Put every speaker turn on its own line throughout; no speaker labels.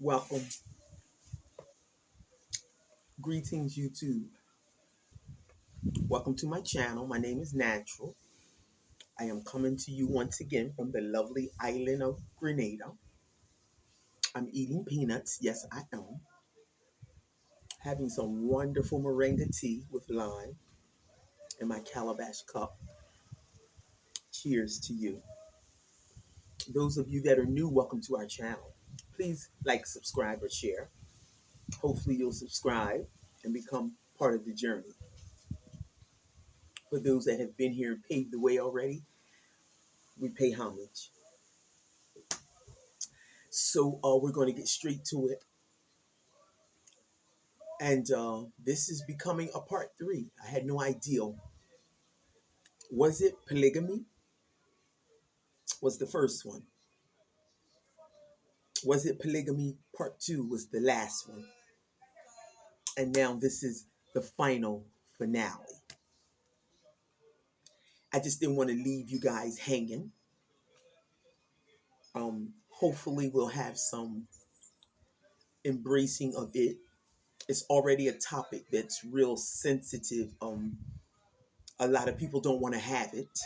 Welcome. Greetings, YouTube. Welcome to my channel. My name is Natural. I am coming to you once again from the lovely island of Grenada. I'm eating peanuts. Yes, I am. Having some wonderful moringa tea with lime in my calabash cup. Cheers to you. Those of you that are new, welcome to our channel. Please like, subscribe, or share. Hopefully you'll subscribe and become part of the journey. For those that have been here and paved the way already, we pay homage. So we're going to get straight to it. And this is becoming a part 3. I had no idea. Was it polygamy? Was the first one. Was it polygamy? Part 2 was the last one. And now this is the final finale. I just didn't want to leave you guys hanging. Hopefully we'll have some embracing of it. It's already a topic that's real sensitive. A lot of people don't want to have it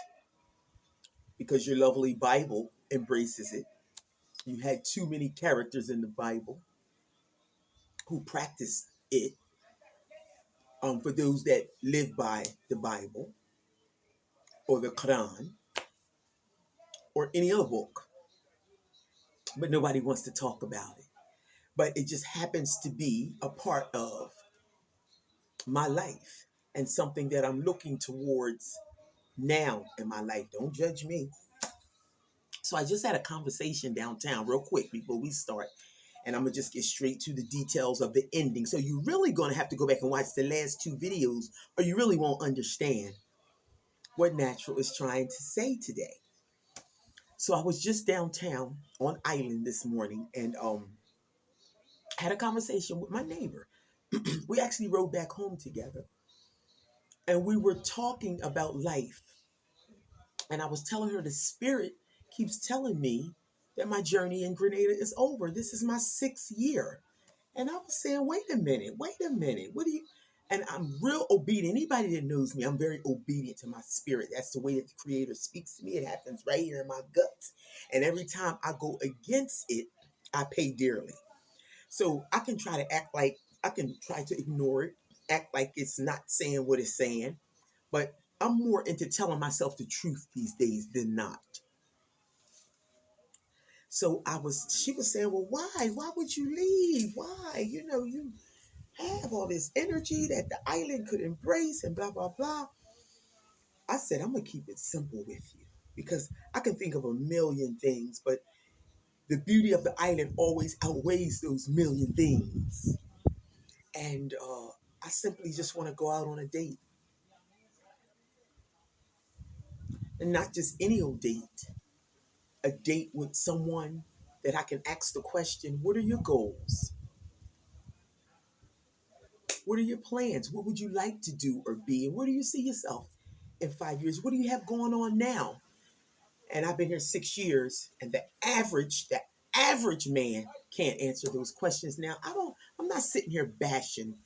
because your lovely Bible embraces it. You had too many characters in the Bible who practice it. For those that live by the Bible or the Quran or any other book, but nobody wants to talk about it. But it just happens to be a part of my life and something that I'm looking towards now in my life. Don't judge me. So I just had a conversation downtown real quick before we start. And I'm going to just get straight to the details of the ending. So you're really going to have to go back and watch the last 2 videos or you really won't understand what Natural is trying to say today. So I was just downtown on Island this morning and had a conversation with my neighbor. We actually rode back home together. And we were talking about life. And I was telling her the spirit keeps telling me that my journey in Grenada is over. This is my 6th year. And I was saying, wait a minute. What do you? And I'm real obedient. Anybody that knows me, I'm very obedient to my spirit. That's the way that the Creator speaks to me. It happens right here in my guts. And every time I go against it, I pay dearly. So I can try to act like, I can try to ignore it, act like it's not saying what it's saying. But I'm more into telling myself the truth these days than not. So she was saying, well, why? Why would you leave? Why? You have all this energy that the island could embrace and blah, blah, blah. I said, I'm going to keep it simple with you because I can think of a million things, but the beauty of the island always outweighs those million things. And I simply just want to go out on a date. And not just any old date. A date with someone that I can ask the question, what are your goals? What are your plans? What would you like to do or be? And where do you see yourself in 5 years? What do you have going on now? And I've been here 6 years, and the average man can't answer those questions. Now, I'm not sitting here bashing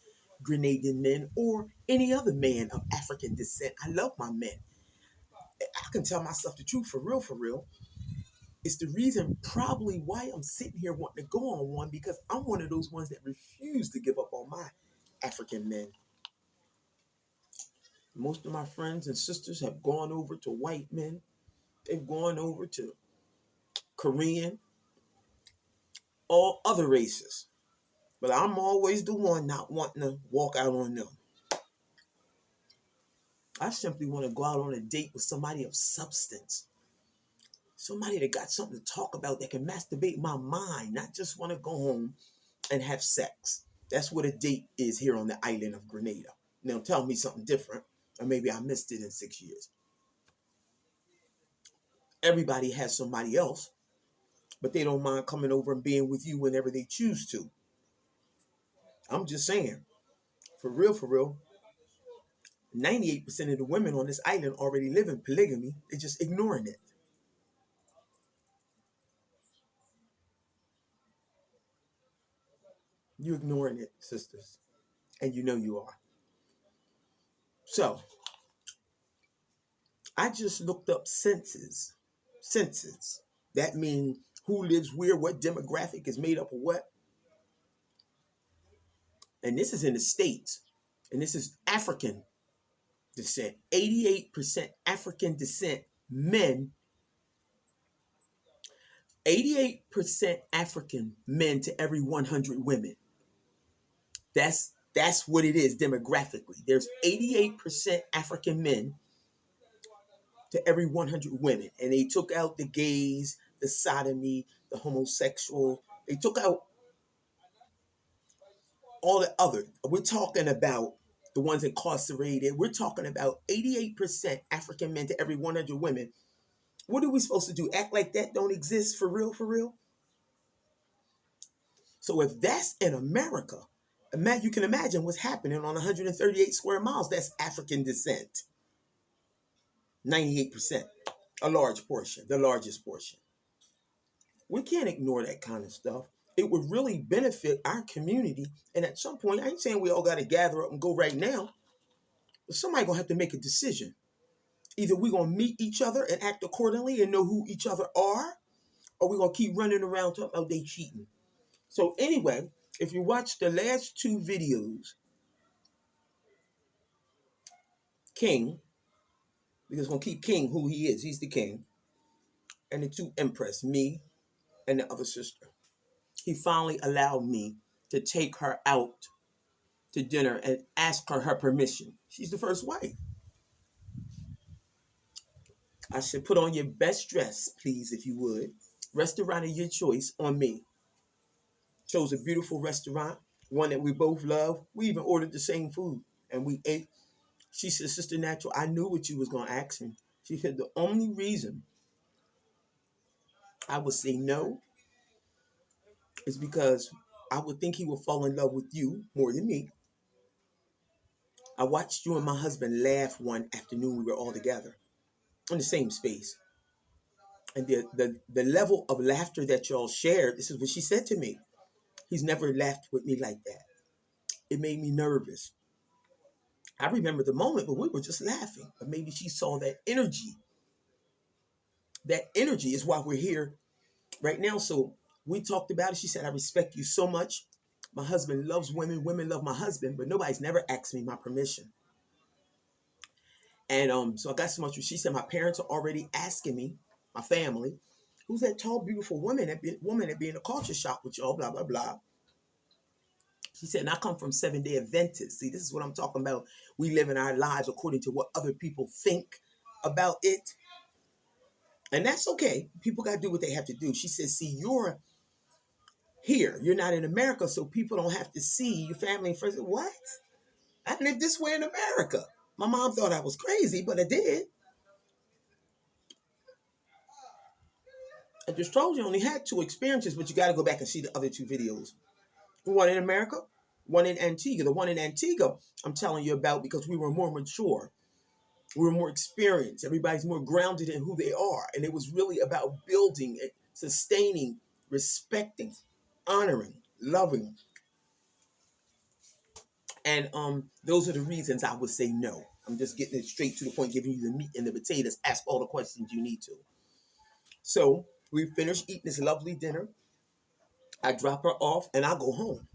Grenadian men or any other man of African descent. I love my men. I can tell myself the truth for real. It's the reason probably why I'm sitting here wanting to go on one, because I'm one of those ones that refuse to give up on my African men. Most of my friends and sisters have gone over to white men. They've gone over to Korean, all other races. But I'm always the one not wanting to walk out on them. I simply want to go out on a date with somebody of substance. Somebody that got something to talk about that can masturbate my mind, not just want to go home and have sex. That's what a date is here on the island of Grenada. Now tell me something different, or maybe I missed it in 6 years. Everybody has somebody else, but they don't mind coming over and being with you whenever they choose to. I'm just saying, for real, 98% of the women on this island already live in polygamy. They're just ignoring it. You're ignoring it, sisters. And you know you are. So I just looked up census. Census. That means who lives where, what demographic is made up of what. And this is in the States. And this is African descent. 88% African descent men. 88% African men to every 100 women. That's what it is demographically. There's 88% African men to every 100 women. And they took out the gays, the sodomy, the homosexual. They took out all the other. We're talking about the ones incarcerated. We're talking about 88% African men to every 100 women. What are we supposed to do? Act like that don't exist for real, for real? So if that's in America, you can imagine what's happening on 138 square miles. That's African descent. 98%, a large portion, the largest portion. We can't ignore that kind of stuff. It would really benefit our community. And at some point, I ain't saying we all got to gather up and go right now, but somebody gonna have to make a decision. Either we're gonna meet each other and act accordingly and know who each other are, or we're gonna keep running around talking about they cheating. So anyway, if you watch the last two videos, King, because we're gonna keep King who he is, he's the king, and the two Empress, me and the other sister. He finally allowed me to take her out to dinner and ask her permission. She's the first wife. I said, put on your best dress, please, if you would. Restaurant of your choice on me. Chose a beautiful restaurant, one that we both love. We even ordered the same food and we ate. She said, Sister Natural, I knew what you was going to ask me. She said, the only reason I would say no is because I would think he would fall in love with you more than me. I watched you and my husband laugh one afternoon. We were all together in the same space. And the level of laughter that y'all shared, this is what she said to me. He's never laughed with me like that. It made me nervous. I remember the moment, but we were just laughing. But maybe she saw that energy. That energy is why we're here right now. So we talked about it. She said, I respect you so much. My husband loves women. Women love my husband, but nobody's never asked me my permission. And so I got so much. She said, my parents are already asking me, my family, who's that tall, beautiful woman that be in a culture shop with y'all, blah, blah, blah. She said, and I come from Seventh-day Adventists. See, this is what I'm talking about. We live in our lives according to what other people think about it. And that's okay. People got to do what they have to do. She said, see, you're here. You're not in America, so people don't have to see your family and friends. What? I live this way in America. My mom thought I was crazy, but I did. I just told you I only had two experiences, but you got to go back and see the other two videos. One in America, one in Antigua. The one in Antigua I'm telling you about because we were more mature. We were more experienced. Everybody's more grounded in who they are. And it was really about building, sustaining, respecting, honoring, loving. And those are the reasons I would say no. I'm just getting it straight to the point, giving you the meat and the potatoes. Ask all the questions you need to. So we finished eating this lovely dinner. I drop her off and I go home.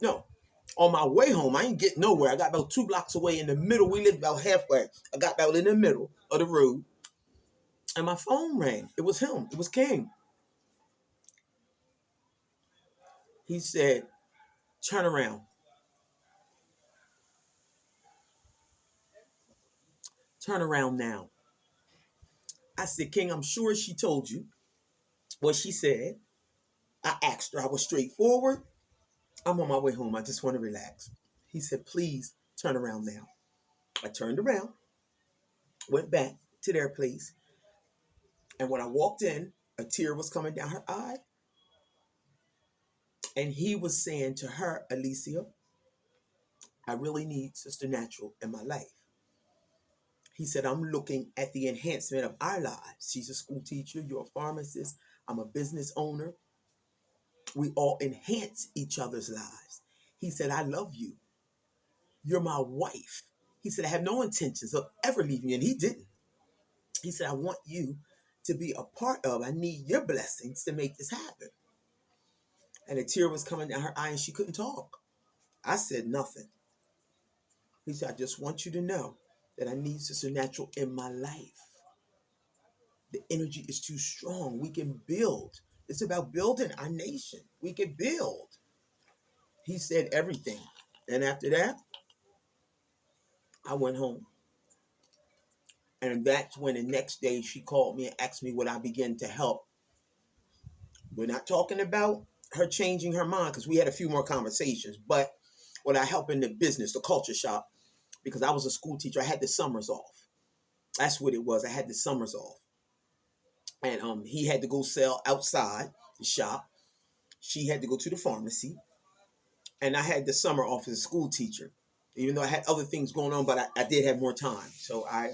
No, on my way home, I ain't getting nowhere. I got about 2 blocks away in the middle. We lived about halfway. I got about in the middle of the road. And my phone rang. It was him. It was King. He said, turn around. Turn around now. I said, King, I'm sure she told you what she said. I asked her. I was straightforward. I'm on my way home. I just want to relax. He said, please turn around now. I turned around, went back to their place. And when I walked in, a tear was coming down her eye. And he was saying to her, Alicia, I really need Sister Natural in my life. He said, I'm looking at the enhancement of our lives. She's a school teacher. You're a pharmacist. I'm a business owner. We all enhance each other's lives. He said, I love you. You're my wife. He said, I have no intentions of ever leaving you. And he didn't. He said, I want you to be a part of. I need your blessings to make this happen. And a tear was coming down her eye and she couldn't talk. I said nothing. He said, I just want you to know that I need supernatural in my life. The energy is too strong. We can build. It's about building our nation. We can build. He said everything. And after that, I went home. And that's when the next day she called me and asked me would I begin to help. We're not talking about her changing her mind because we had a few more conversations, but would I help in the business, the culture shop, because I was a school teacher. I had the summers off. That's what it was. I had the summers off. And he had to go sell outside the shop. She had to go to the pharmacy. And I had the summer off as a school teacher, even though I had other things going on, but I did have more time. So I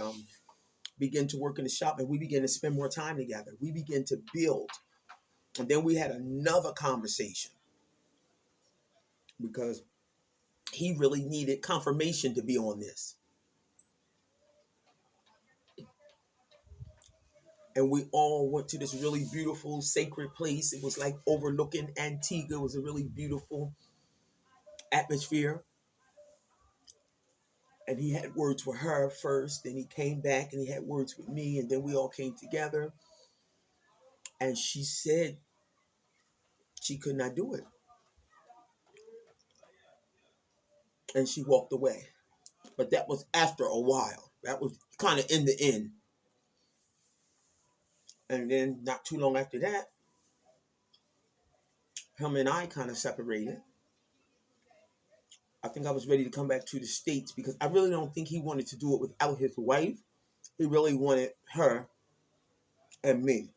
began to work in the shop and we began to spend more time together. We began to build. And then we had another conversation because he really needed confirmation to be on this. And we all went to this really beautiful sacred place. It was like overlooking Antigua. It was a really beautiful atmosphere. And he had words with her first, then he came back and he had words with me, and then we all came together. And she said she could not do it. And she walked away. But that was after a while. That was kind of in the end. And then not too long after that, him and I kind of separated. I think I was ready to come back to the States because I really don't think he wanted to do it without his wife. He really wanted her and me.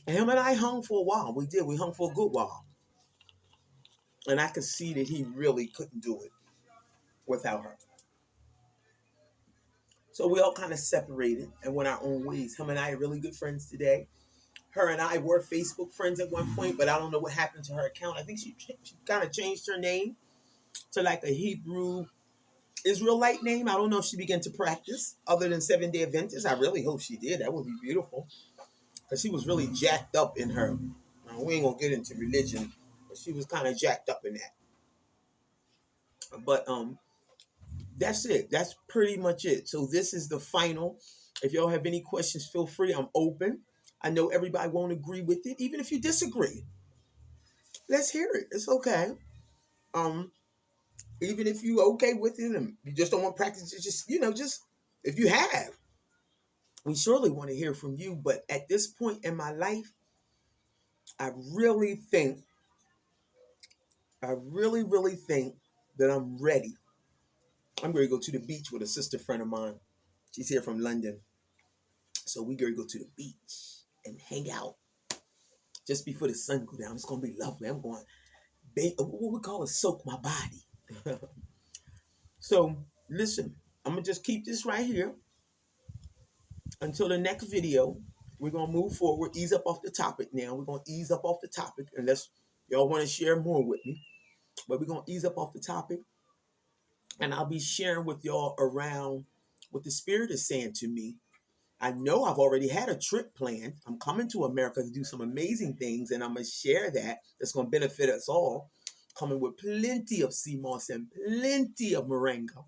And him and I hung for a while. We did. We hung for a good while. And I could see that he really couldn't do it without her. So we all kind of separated and went our own ways. Him and I are really good friends today. Her and I were Facebook friends at one point, but I don't know what happened to her account. I think she kind of changed her name to like a Hebrew Israelite name. I don't know if she began to practice other than 7-Day Adventist. I really hope she did. That would be beautiful. Because she was really jacked up in her. Now, we ain't going to get into religion, but she was kind of jacked up in that. But that's it. That's pretty much it. So this is the final. If y'all have any questions, feel free. I'm open. I know everybody won't agree with it, even if you disagree. Let's hear it. It's okay. Um, Even if you okay with it and you just don't want to practice, just if you have, we surely want to hear from you. But at this point in my life, I really think, really think that I'm ready. I'm going to go to the beach with a sister friend of mine. She's here from London. So we're going to go to the beach and hang out just before the sun go down. It's going to be lovely. I'm going what we call it, soak my body. So listen, I'm going to just keep this right here until the next video. We're going to move forward, ease up off the topic now. We're going to ease up off the topic unless y'all want to share more with me. But we're going to ease up off the topic. And I'll be sharing with y'all around what the Spirit is saying to me. I know I've already had a trip planned. I'm coming to America to do some amazing things, and I'm going to share that. That's going to benefit us all. Coming with plenty of sea moss and plenty of moringa.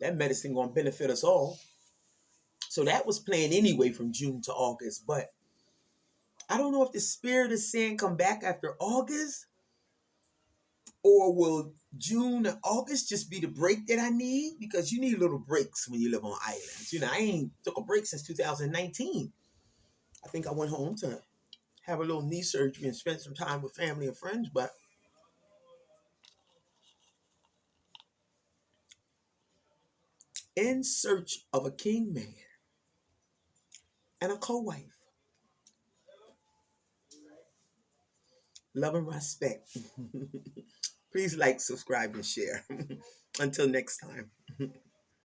That medicine going to benefit us all. So that was planned anyway from June to August. But I don't know if the Spirit is saying come back after August, or will June and August just be the break that I need? Because you need little breaks when you live on islands. I ain't took a break since 2019. I think I went home to have a little knee surgery and spend some time with family and friends. But in search of a king man and a co-wife, love and respect. Please like, subscribe, and share. Until next time.